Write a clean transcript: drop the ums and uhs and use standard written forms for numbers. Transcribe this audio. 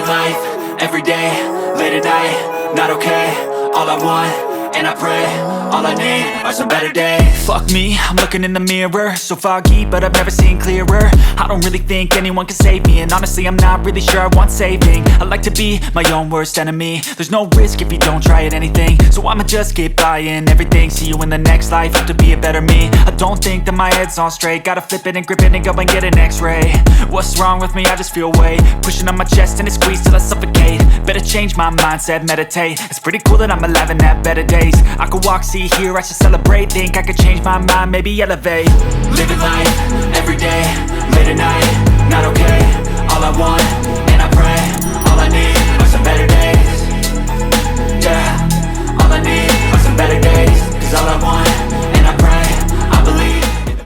life, everyday, late at night, not okay. All I want, and I pray, all I need are some better days. Fuck me, I'm looking in the mirror, so foggy, but I've never seen clearer. I don't really think anyone can save me, and honestly I'm not really sure I want saving. I like to be my own worst enemy. There's no risk if you don't try at anything, so I'ma just keep buying everything. See you in the next life, have to be a better me. I don't think that my head's on straight, gotta flip it and grip it and go and get an x-ray. What's wrong with me? I just feel weight pushing on my chest and it squeezes till I suffocate. Better change my mindset, meditate. It's pretty cool that I'm alive and have better days. I could walk, see, hear, I should celebrate. Think I could change my mind, maybe elevate. Living life, everyday, late at night, not okay. All I want, and I pray, all I need are some better days. Yeah, all I need are some better days. Cause all I want